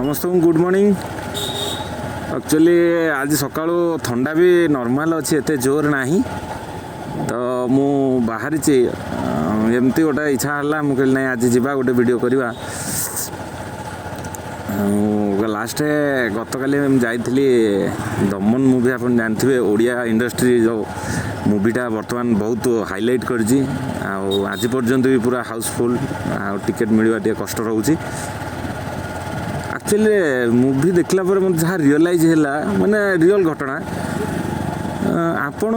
समस्त good morning. Actually आज सकाळू थंडा भी नॉर्मल अच्छी एत जोर ना तो मु बाहरी एमती गोटे इच्छा है मुझे ना आज जावा गोटे वीडियो करवा। लास्ट गत काली जाइली दमन मूवी आप जानते ओडिया इंडस्ट्री जो मूवीटा बर्तमान बहुत हाईलाइट कर आज पर्यंत भी पूरा हाउसफुल टिकेट मिलवा टे कष्ट रोचे। एक्चुअली मूवी देखला पर मत जहाँ रियलाइज है माने रियल घटना आपण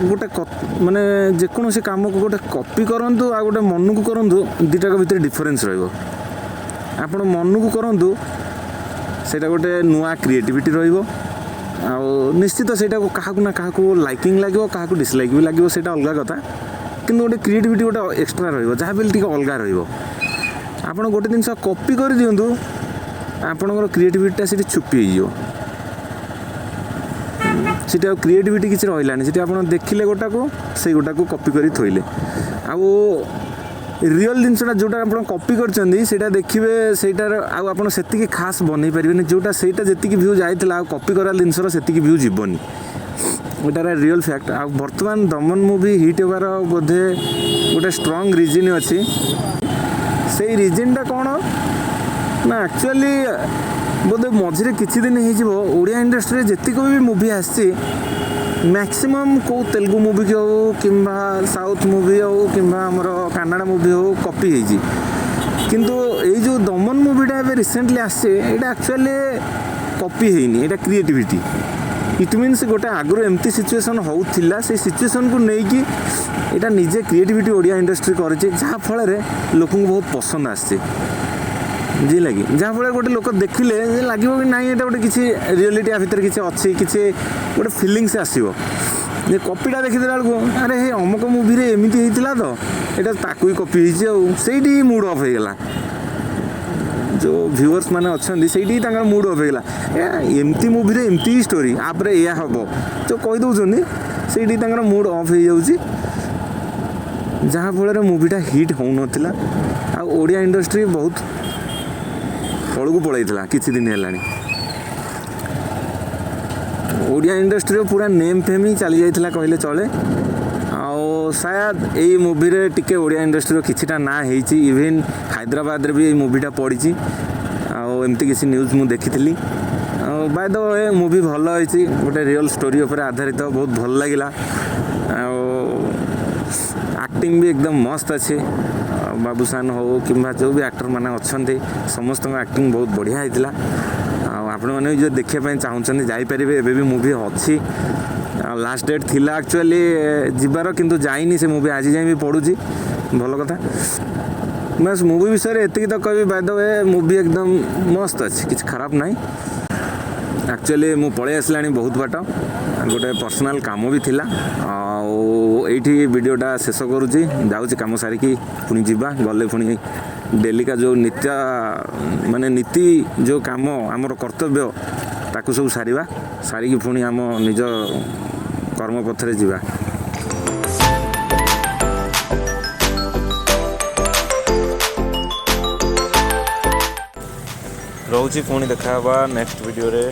गोटे माने जेकोसी काम को गोटे कॉपी करंतु आ गोटे मन को करंतु दुटा भितर डिफरेंस रहिबो। आपण मन को करंतु सेटा गोटे नुआ क्रिएटिविटी रहिबो आ निश्चित सेटा को काहा ना काहा लाइकिंग लागिवो काहा डिसलाइक भी लागिवो सेटा अलग कथा किंतु गोटे क्रिएटिविटी गोटे एक्स्ट्रा रहिबो जहाँ भी टिके अलग रहिबो। आपण गोटे जिनस कॉपी कर दियंतु आपणकर क्रिएटिविटीटा से छुपी हो सीटा क्रिएटिविटी किसी रही सीटा आप देखिले गोटा को से गोटा को कॉपी कर थोइले आउ रियल जिनसा जोटा आप कॉपी कर देखिए सहीटार आप से खास बनई पारे जोटा सहीटा जी भ्यू जाता कॉपी करा जिनसर से भ्यू जीवनी एटार रियल फैक्ट। आ बर्तमान दमन मूवी हिट होबार बोधे गोटे स्ट्रॉन्ग रीजन अच्छी से रीजनटा कौन ना एक्चुअली बोधे मझे किसी दिन ओडिया इंडस्ट्री जितक भी मूवी आसी मैक्सिमम को तेलुगु मूवी की हो कि साउथ मूवी हो कि कन्नड़ा मूवी हो कॉपी होती किंतु ये जो दमन मूवीटा रिसेंटली आसे ये एक्चुअली कॉपी होनी ये क्रिएटिविटी इट मीन्स गोटे आगु एमती सिचुएसन होता से सिचुएसन को लेकिन यहाँ निजे क्रिएटिविटी ओडिया इंडस्ट्री कर जहाँफल लोक बहुत पसंद आसे जी लगी जहाँफल गोटे लोक देखिले लगे कि ना ये गोटे किसी रियलिटी भितर किसी अच्छी किसी गोटे फिलिंग्स आसो जे कॉपीटा देखीदे बेलू अरे हे अमुक मूवी रे एमती होता तो यहाँ ताकू ही कॉपी होती मूड ऑफ होगा जो व्यूअर्स मैंने अच्छा से मूड ऑफ होगा एमती मूवी रे एमती स्टोरी आप यह हम जो कहीदे से मूड ऑफ हो जहाँफल मूवीटा हिट हो नाला आ ओडिया इंडस्ट्री बहुत तलू पलैला किसी दिन है ओडिया इंडस्ट्री पूरा नेम फेम ही चली जाता कहले चले आओ शायद यही मूवी रे टिके ओडिया इंडस्ट्री किछिटा ना होती इवेन हैदराबाद रे भी ये मूवीटा पड़ी आमती किसी न्यूज मुझे देखी बाय द वे मूवी भल होती गोटे रियल स्टोरी उपर आधारित बहुत भल लगे एक्टिंग भी एकदम मस्त अच्छे बाबूसान हो कि जो भी एक्टर मैंने अच्छा समस्त एक्टिंग बहुत बढ़िया होता आपण मैंने जो देखापी चाहते जापर भी मूवी अच्छी लास्ट डेट थिला एक्चुअली जीवार किंतु जाइनी से मूवी आज जाए भी पड़ूची भल कथा बस मूवी विषय एति तो कह बाय द वे मूवी एकदम मस्त अच्छी किसी खराब ना एक्चुअली मु पलि आसला बहुत बाट गोटे पर्सनाल काम भी थिला ये वीडियोटा शेष करुँची जाऊँगी कम सारिकी पुणी जीवा गले पुणी डेली का जो नित्य माने नीति जो काम आमर कर्तव्य ताकू सब सारिबा सारिकी पुणी आम निज कर्मपथरे जीवा। रोची पुणी देखा नेक्स्ट वीडियो रे।